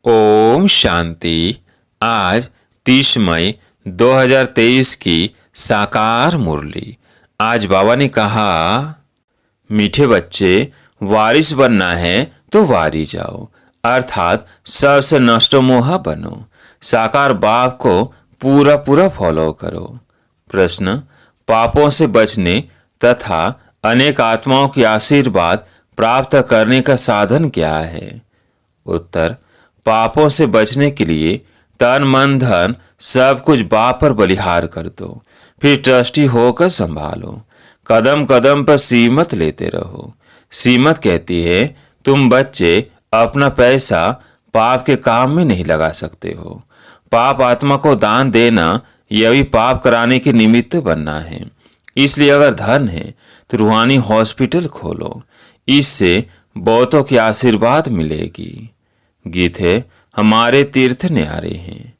ओम शांति। आज 30 मई 2023 की साकार मुरली। आज बाबा ने कहा, मीठे बच्चे, वारिस बनना है तो वारी जाओ, अर्थात सबसे नष्टो मोहा बनो। साकार बाप को पूरा पूरा फॉलो करो। प्रश्न, पापों से बचने तथा अनेक आत्माओं की आशीर्वाद प्राप्त करने का साधन क्या है? उत्तर, पापों से बचने के लिए तन मन धन सब कुछ बाप पर बलिहार कर दो, फिर ट्रस्टी होकर संभालो। कदम कदम पर सीमत लेते रहो। सीमत कहती है, तुम बच्चे अपना पैसा पाप के काम में नहीं लगा सकते हो। पाप आत्मा को दान देना यह भी पाप कराने के निमित्त बनना है। इसलिए अगर धन है तो रूहानी हॉस्पिटल खोलो, इससे बहुतों की आशीर्वाद मिलेगी। गीत है, हमारे तीर्थ न्यारे हैं।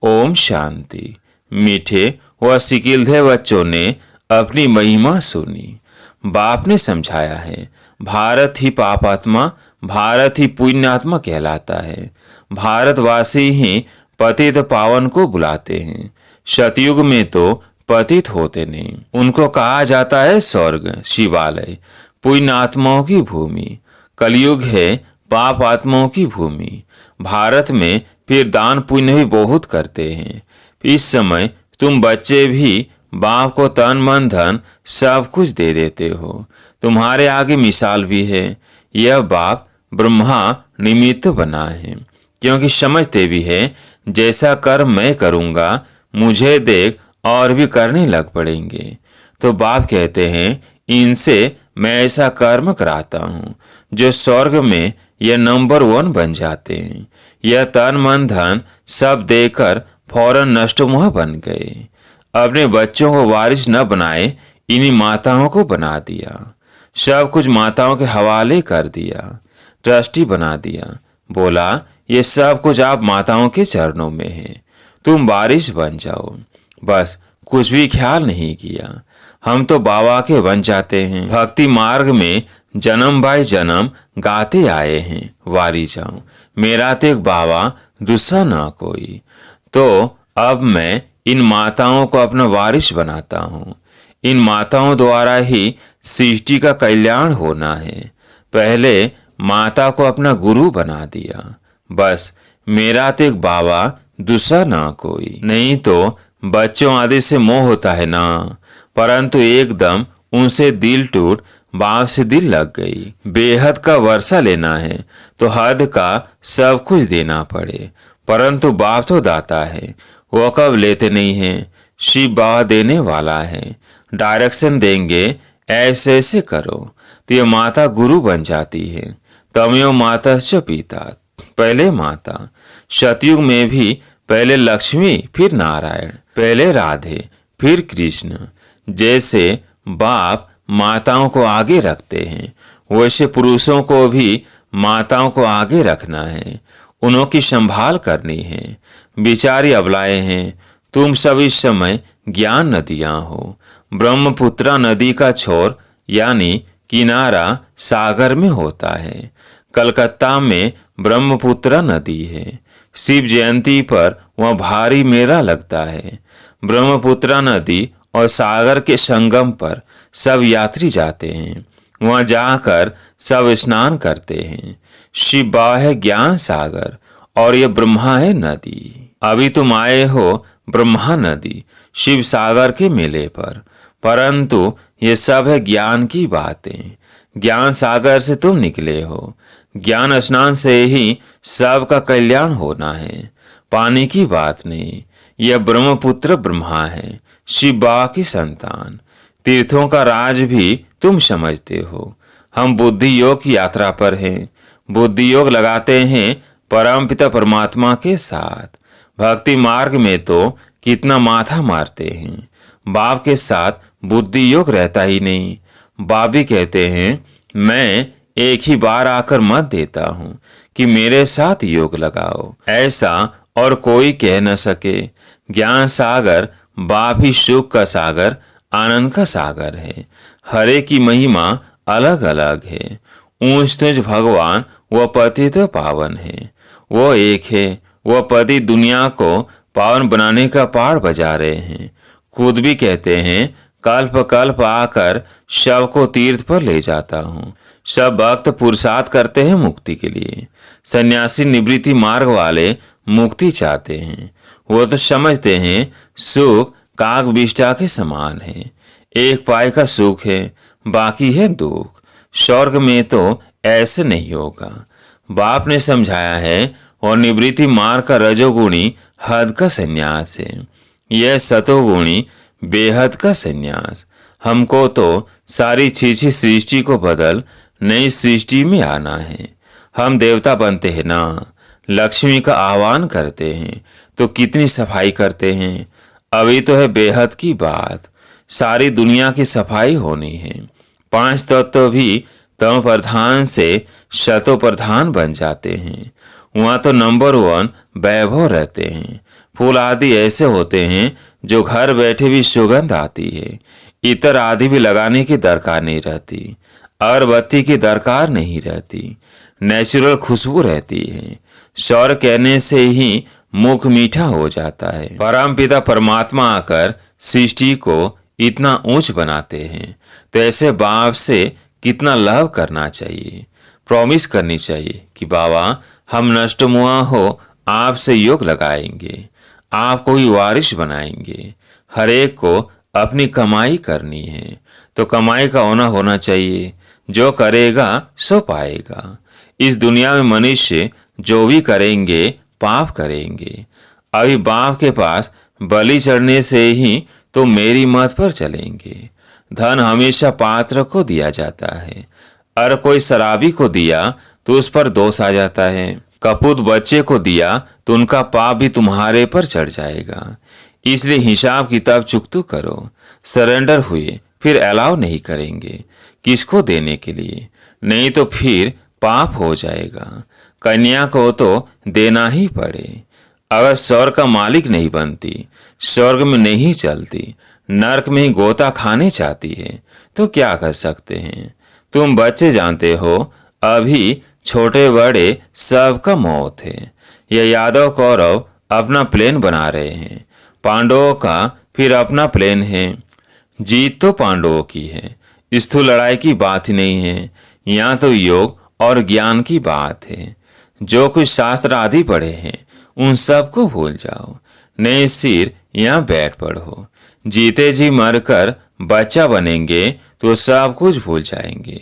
ओम शांति। मीठे व सिकिलधे बच्चों ने अपनी महिमा सुनी। बाप ने समझाया है, भारत ही पापात्मा, भारत ही पुण्यात्मा कहलाता है। भारतवासी ही पतित पावन को बुलाते हैं। सतयुग में तो पतित होते नहीं, उनको कहा जाता है स्वर्ग, शिवालय, पुण्यात्माओं की भूमि। कलयुग है पाप आत्माओं की भूमि। भारत में फिर दान पुण्य भी बहुत करते हैं। इस समय तुम बच्चे भी बाप को तन मन धन सब कुछ दे देते हो। तुम्हारे आगे मिसाल भी है। यह बाप ब्रह्मा निमित्त बना है, क्योंकि समझते भी है जैसा कर्म मैं करूँगा मुझे देख और भी करने लग पड़ेंगे। तो बाप कहते हैं, इनसे मैं ऐसा कर्म कराता हूँ जो स्वर्ग में यह नंबर 1 बन जाते हैं। यह तन मन धन सब देकर फौरन नष्टमोह बन गए। अपने बच्चों को वारिस न बनाए, इन्हीं माताओं को बना दिया। सब कुछ माताओं के हवाले कर दिया, ट्रस्टी बना दिया। बोला, ये सब कुछ आप माताओं के चरणों में है, तुम वारिस बन जाओ। बस कुछ भी ख्याल नहीं किया। हम तो बाबा के बन जाते हैं। भक्ति मार्ग में जन्म बाय जन्म गाते आए हैं, वारी जाऊं, मेरा तो एक बाबा, दूसरा ना कोई। तो अब मैं इन माताओं को अपना वारिस बनाता हूँ। इन माताओं द्वारा ही सृष्टि का कल्याण होना है। पहले माता को अपना गुरु बना दिया। बस मेरा तो एक बाबा, दूसरा ना कोई। नहीं तो बच्चों आदि से मोह होता है ना, परंतु एकदम उनसे दिल टूट बाप से दिल लग गई। बेहद का वर्षा लेना है तो हद का सब कुछ देना पड़े, परंतु बाप तो दाता है, वो कब लेते नहीं है। शिव बाबा देने वाला है, डायरेक्शन देंगे, ऐसे ऐसे करो तो ये माता गुरु बन जाती है। तमयो माता च पिता, पहले माता। सतयुग में भी पहले लक्ष्मी, फिर नारायण, पहले राधे, फिर कृष्ण। जैसे बाप माताओं को आगे रखते हैं, वैसे पुरुषों को भी माताओं को आगे रखना है, उन्हों की संभाल करनी है। बिचारी अबलाएं हैं। तुम सब इस समय ज्ञान नदियां हो। ब्रह्मपुत्रा नदी का छोर यानी किनारा सागर में होता है। कलकत्ता में ब्रह्मपुत्रा नदी है। शिव जयंती पर वहाँ भारी मेला लगता है। ब्रह्मपुत्रा नदी और सागर के संगम पर सब यात्री जाते हैं। वहां जाकर सब स्नान करते हैं। शिव बाबा है ज्ञान सागर और ये ब्रह्मा है नदी। अभी तुम आए हो ब्रह्मा नदी शिव सागर के मेले पर, परंतु ये सब है ज्ञान की बातें। ज्ञान सागर से तुम निकले हो। ज्ञान स्नान से ही सबका कल्याण होना है, पानी की बात नहीं। यह ब्रह्मपुत्र ब्रह्मा है, शिव बाबा की संतान। तीर्थों का राज भी तुम समझते हो। हम बुद्धि योग की यात्रा पर हैं। बुद्धि योग लगाते हैं परमपिता परमात्मा के साथ। भक्ति मार्ग में तो कितना माथा मारते हैं, बाप के साथ बुद्धि योग रहता ही नहीं। बाप भी कहते हैं, मैं एक ही बार आकर मत देता हूँ कि मेरे साथ योग लगाओ, ऐसा और कोई कह न सके। ज्ञान सागर बाप ही सुख का सागर, आनंद का सागर है। हरे की महिमा अलग अलग है। ऊंच तुंच भगवान व पति तो पावन है, वो एक है। वह पति दुनिया को पावन बनाने का पार बजा रहे हैं। खुद भी कहते हैं, कल्प कल्प आकर शव को तीर्थ पर ले जाता हूँ। सब भक्त पुरुषार्थ करते हैं मुक्ति के लिए। सन्यासी निवृत्ति मार्ग वाले मुक्ति चाहते हैं। वो तो समझते हैं सुख काग विष्ठा के समान है, एक पाई का सुख है, बाकी है दुख। स्वर्ग में तो ऐसे नहीं होगा। बाप ने समझाया है, और निवृत्ति मार्ग का रजोगुणी हद का संन्यास है, यह सतोगुणी बेहद का संन्यास। हमको तो सारी छीछी सृष्टि को बदल नई सृष्टि में आना है। हम देवता बनते हैं ना, लक्ष्मी का आह्वान करते हैं तो कितनी सफाई करते हैं। अभी तो है बेहद की बात, सारी दुनिया की सफाई होनी है। 5 तत्व भी तम प्रधान से शतो प्रधान बन जाते हैं। वहाँ तो नंबर 1 वैभव रहते हैं। फूल आदि ऐसे होते हैं जो घर बैठे भी सुगंध आती है। इतर आदि भी लगाने की दरकार नहीं रहती, अगरबत्ती की दरकार नहीं रहती, नेचुरल खुशबू रहती है। स्वर कहने से ही मुख मीठा हो जाता है। परमपिता परमात्मा आकर सृष्टि को इतना ऊंच बनाते हैं, तो ऐसे बाप से कितना लव करना चाहिए। प्रॉमिस करनी चाहिए कि बाबा हम नष्ट मुआ हो आपसे योग लगाएंगे, आपको ही वारिश बनाएंगे। हर एक को अपनी कमाई करनी है, तो कमाई का होना चाहिए। जो करेगा सो पाएगा। इस दुनिया में मनुष्य जो भी करेंगे पाप करेंगे। अभी बाप के पास बलि चढ़ने से ही तो मेरी मत पर चलेंगे। धन हमेशा पात्र को दिया जाता है, अगर कोई शराबी को दिया तो उस पर दोष आ जाता है। कपूत बच्चे को दिया तो उनका पाप भी तुम्हारे पर चढ़ जाएगा। इसलिए हिसाब किताब चुकतू करो। सरेंडर हुए फिर अलाउ नहीं करेंगे किसको देने के लिए, नहीं तो फिर पाप हो जाएगा। कन्या को तो देना ही पड़े। अगर स्वर्ग का मालिक नहीं बनती, स्वर्ग में नहीं चलती, नरक में ही गोता खाने चाहती है, तो क्या कर सकते हैं। तुम बच्चे जानते हो, अभी छोटे बड़े सबका मौत है। यह यादव कौरव अपना प्लेन बना रहे हैं, पांडवों का फिर अपना प्लेन है। जीत तो पांडवों की है, स्थूल लड़ाई की बात ही नहीं है। यहाँ तो योग और ज्ञान की बात है। जो कुछ शास्त्र आदि पढ़े हैं उन सब को भूल जाओ, नए सिर यहाँ बैठ पढ़ो। जीते जी मरकर बच्चा बनेंगे तो सब कुछ भूल जाएंगे।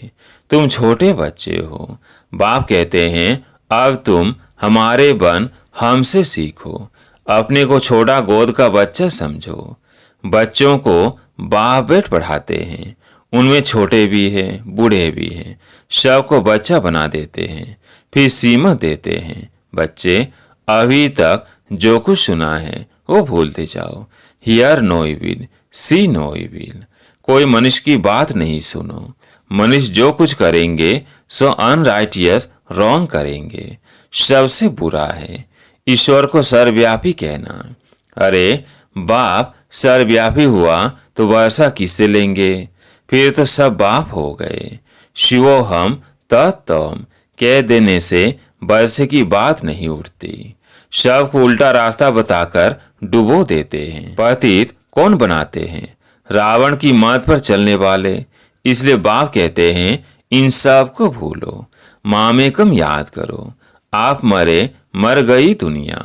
तुम छोटे बच्चे हो। बाप कहते हैं अब तुम हमारे बन हमसे सीखो। अपने को छोटा गोद का बच्चा समझो। बच्चों को बाप बेट पढ़ाते हैं, उनमें छोटे भी हैं बूढ़े भी हैं, सबको बच्चा बना देते हैं, फिर सीमत देते हैं। बच्चे अभी तक जो कुछ सुना है वो भूलते जाओ। Hear no evil, see no evil. कोई मनुष्य की बात नहीं सुनो। मनुष्य जो कुछ करेंगे सो अनराइटियस रॉन्ग करेंगे, सबसे बुरा है। ईश्वर को सर्वव्यापी कहना। अरे बाप सर्वव्यापी हुआ तो वर्षा किससे लेंगे, फिर तो सब बाप हो गए। शिवो हम तत्तम कह देने से वर्षे की बात नहीं उठती। सबको उल्टा रास्ता बताकर डुबो देते हैं। पतित कौन बनाते हैं? रावण की मत पर चलने वाले। इसलिए बाप कहते हैं इन सब को भूलो, मामेकम याद करो। आप मरे मर गई दुनिया।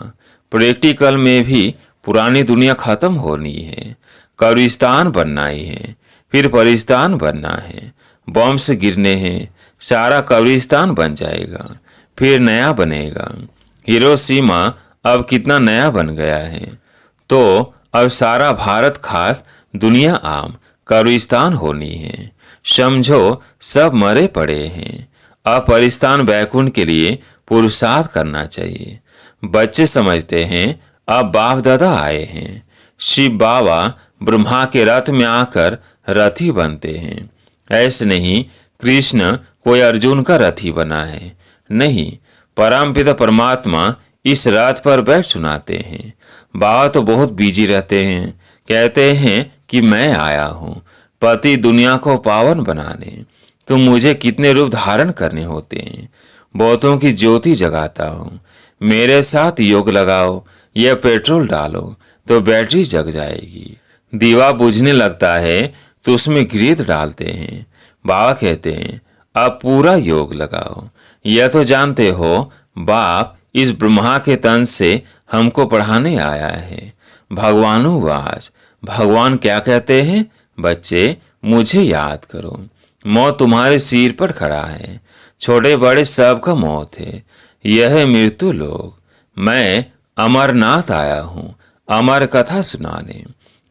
प्रैक्टिकल में भी पुरानी दुनिया खत्म होनी है, कब्रिस्तान बनना ही है, फिर परिस्तान बनना है। बम से गिरने हैं, सारा कब्रिस्तान बन जाएगा, फिर नया बनेगा। हिरोशिमा अब कितना नया बन गया है, तो अब सारा भारत खास दुनिया आम कब्रिस्तान होनी है। समझो सब मरे पड़े हैं। अब परिस्तान बैकुंठ के लिए पुरुषार्थ करना चाहिए। बच्चे समझते हैं अब बाप दादा आए हैं। शिव बाबा ब्रह्मा के रथ में आकर रथी बनते हैं। ऐसे नहीं कृष्ण कोई अर्जुन का रथी बना है, नहीं, परमपिता परमात्मा इस रथ पर बैठ सुनाते हैं। बाबा तो बहुत बिजी रहते हैं, कहते हैं कि मैं आया हूँ पति दुनिया को पावन बनाने। तुम मुझे कितने रूप धारण करने होते हैं। बहुतों की ज्योति जगाता हूँ। मेरे साथ योग लगाओ या पेट्रोल डालो तो बैटरी जग जाएगी। दीवा बुझने लगता है तो उसमें घृत डालते हैं। बाबा कहते हैं अब पूरा योग लगाओ। यह तो जानते हो बाप इस ब्रह्मा के तन से हमको पढ़ाने आया है। भगवानुवाच, भगवान क्या कहते हैं? बच्चे मुझे याद करो। मौत तुम्हारे सिर पर खड़ा है। छोटे बड़े सबका मौत है। यह है मृत्यु लोक। मैं अमरनाथ आया हूँ अमर कथा सुनाने।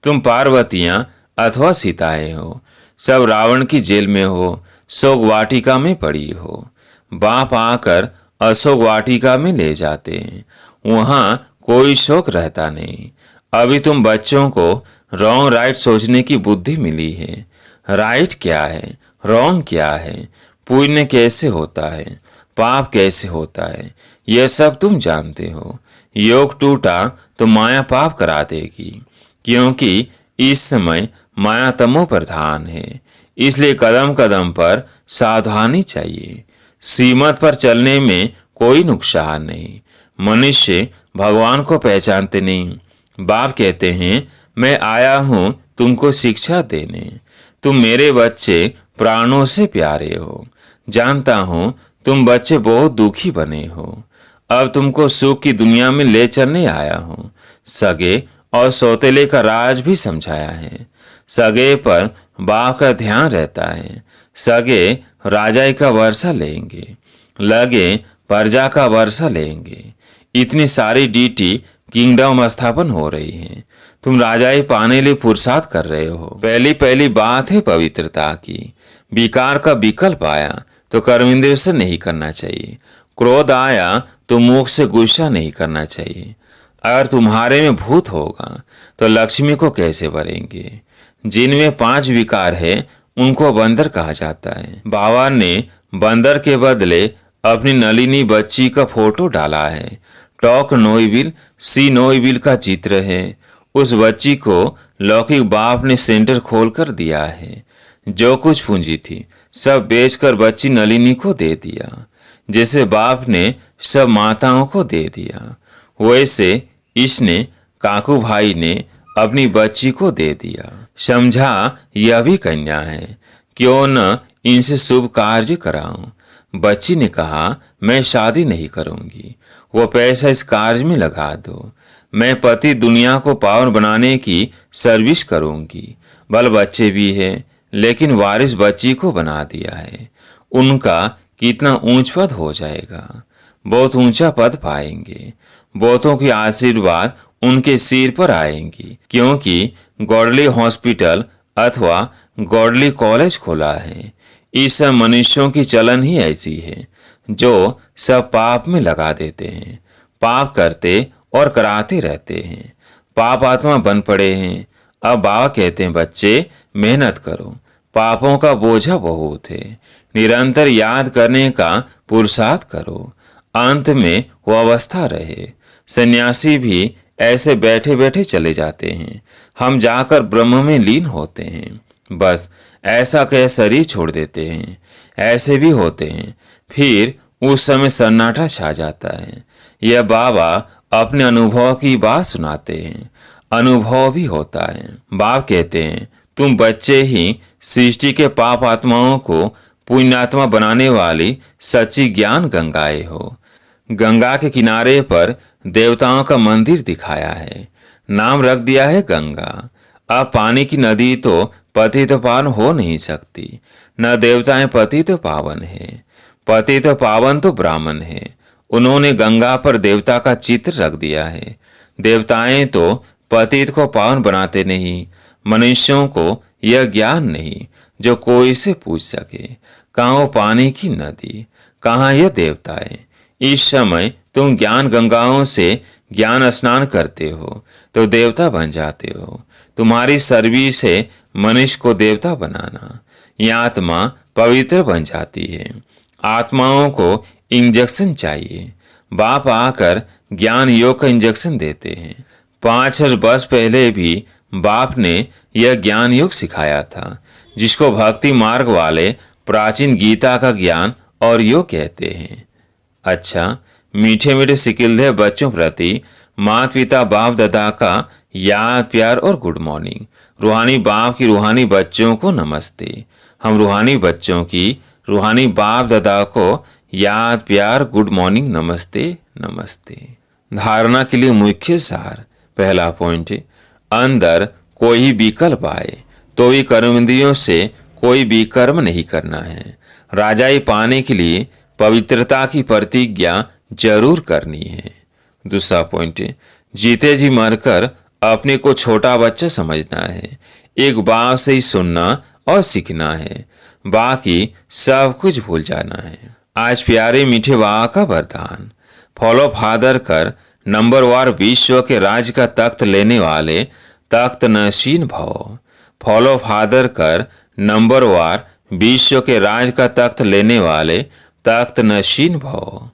तुम पार्वतियां अथवा सीताएं हो, सब रावण की जेल में हो, शोक वाटिका में पड़ी हो। बाप आकर अशोक वाटिका में ले जाते हैं। वहां कोई शोक रहता नहीं। अभी तुम बच्चों को रॉन्ग राइट सोचने की बुद्धि मिली है। राइट क्या है, रॉन्ग क्या है, पुण्य कैसे होता है, पाप कैसे होता है, यह सब तुम जानते हो। योग टूटा तो माया पाप करा देगी, क्योंकि इस समय माया तमो प्रधान है। इसलिए कदम कदम पर सावधानी चाहिए। सीमत पर चलने में कोई नुकसान नहीं। मनुष्य भगवान को पहचानते नहीं। बाप कहते हैं मैं आया हूं तुमको शिक्षा देने। तुम मेरे बच्चे प्राणों से प्यारे हो। जानता हूं तुम बच्चे बहुत दुखी बने हो। अब तुमको सुख की दुनिया में ले चलने आया हूं। सगे और सौतेले का राज भी समझाया है। सगे पर बाप का ध्यान रहता है। सगे राजाई का वर्षा लेंगे, लगे प्रजा का वर्षा लेंगे। इतनी सारी ड्यूटी किंगडम स्थापन हो रही है। तुम राजाई पाने लिए पुरुषार्थ कर रहे हो। पहली पहली बात है पवित्रता की। विकार का विकल्प आया तो कर्मेंद्र से नहीं करना चाहिए। क्रोध आया तो मुख से गुस्सा नहीं करना चाहिए। अगर तुम्हारे में भूत होगा तो लक्ष्मी को कैसे भरेंगे? जिनमें 5 विकार है उनको बंदर कहा जाता है। बाबा ने बंदर के बदले अपनी नलिनी बच्ची का फोटो डाला है। टॉक नोइबिल सी नोइबिल का चित्र है। उस बच्ची को लौकिक बाप ने सेंटर खोल कर दिया है। जो कुछ पूंजी थी सब बेचकर बच्ची नलिनी को दे दिया। जैसे बाप ने सब माताओं को दे दिया, वैसे इसने काकू भाई ने अपनी बच्ची को दे दिया। समझा यह भी कन्या है, क्यों न इनसे शुभ कार्य कराऊं। बच्ची ने कहा मैं शादी नहीं करूंगी, वो पैसा इस कार्य में लगा दो। मैं पति दुनिया को पावन बनाने की सर्विस करूंगी। बल बच्चे भी है लेकिन वारिस बच्ची को बना दिया है। उनका कितना ऊंच पद हो जाएगा, बहुत ऊंचा पद पाएंगे। बहुतों की आशीर्वाद उनके सिर पर आएंगी, क्योंकि गॉडली हॉस्पिटल अथवा गॉडली कॉलेज खोला है। इस सब मनुष्यों की चलन ही ऐसी है जो सब पाप में लगा देते हैं, पाप करते और कराते रहते हैं, पाप आत्मा बन पड़े हैं। अब बाबा कहते हैं बच्चे मेहनत करो, पापों का बोझा बहुत है। निरंतर याद करने का पुरुषार्थ करो, अंत में वो अवस्था रहे। सन्यासी भी ऐसे बैठे बैठे चले जाते हैं, हम जाकर ब्रह्म में लीन होते हैं। बस ऐसा कह शरीर छोड़ देते हैं। ऐसे भी होते हैं, फिर उस समय सन्नाटा छा जाता है। यह बाबा अपने अनुभव की बात सुनाते हैं, अनुभव भी होता है। बाप कहते हैं तुम बच्चे ही सृष्टि के पाप आत्माओं को पुण्यात्मा बनाने वाली सच्ची ज्ञान गंगाएं हो। गंगा के किनारे पर देवताओं का मंदिर दिखाया है, नाम रख दिया है गंगा। अब पानी की नदी तो पतित पावन हो नहीं सकती, न देवताएं पतित पावन है। पतित पावन तो ब्राह्मण है, उन्होंने गंगा पर देवता का चित्र रख दिया है। देवताएं तो पतित को पावन बनाते नहीं। मनुष्यों को यह ज्ञान नहीं जो कोई से पूछ सके। कहाँ वो पानी की नदी, कहाँ यह देवताएं। इस समय तुम ज्ञान गंगाओं से ज्ञान स्नान करते हो तो देवता बन जाते हो। तुम्हारी सर्विस है मनुष्य को देवता बनाना। यह आत्मा पवित्र बन जाती है। आत्माओं को इंजेक्शन चाहिए। बाप आकर ज्ञान योग का इंजेक्शन देते हैं। 5 वर्ष पहले भी बाप ने यह ज्ञान योग सिखाया था, जिसको भक्ति मार्ग वाले प्राचीन गीता का ज्ञान और यो कहते हैं। अच्छा, मीठे मीठे सिकिलधे बच्चों प्रति माता पिता बाप दादा का याद प्यार और गुड मॉर्निंग। रूहानी बाप की रूहानी बच्चों को नमस्ते। हम रूहानी बच्चों की रूहानी बाप दादा को याद प्यार गुड मॉर्निंग नमस्ते नमस्ते। धारणा के लिए मुख्य सार। पहला पॉइंट, अंदर कोई विकल्प आए तो भी कर्मेंद्रियों से कोई भी कर्म नहीं करना है। राजाई पाने के लिए पवित्रता की प्रतिज्ञा जरूर करनी है। दूसरा पॉइंट, जीते जी मरकर अपने को छोटा बच्चा समझना है। एक बाप से ही सुनना और सीखना है, बाकी सब कुछ भूल जाना है। आज प्यारे मीठे बाबा का वरदान, फॉलो फादर कर नंबरवार विश्व के राज का तख्त लेने वाले तख्त नशीन भव। फॉलो फादर कर नंबरवार विश्व के राज का तख्त लेने वाले तख्त नशीन भव।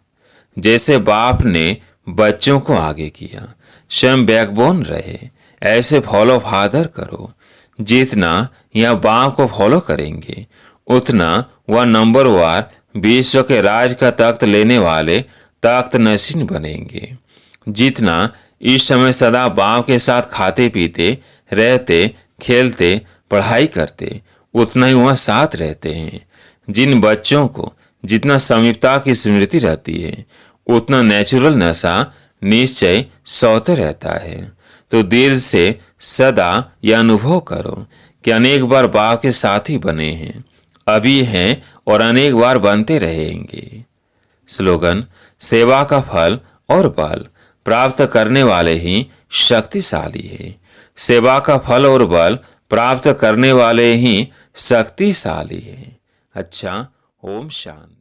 जैसे बाप ने बच्चों को आगे किया, स्वयं बैकबोन रहे, ऐसे फॉलो फादर करो। जितना यह बाप को फॉलो करेंगे उतना वह नंबरवार विश्व के राज का तख्त लेने वाले तख्त नशीन बनेंगे। जितना इस समय सदा बाप के साथ खाते पीते रहते खेलते पढ़ाई करते उतना ही वह साथ रहते हैं। जिन बच्चों को जितना समीपता की स्मृति रहती है उतना नेचुरल नशा निश्चय सौते रहता है। तो दिल से सदा यह अनुभव करो कि अनेक बार बाप के साथी बने हैं, अभी हैं और अनेक बार बनते रहेंगे। स्लोगन, सेवा का फल और बल प्राप्त करने वाले ही शक्तिशाली है। सेवा का फल और बल प्राप्त करने वाले ही शक्तिशाली है। अच्छा, ओम शांति।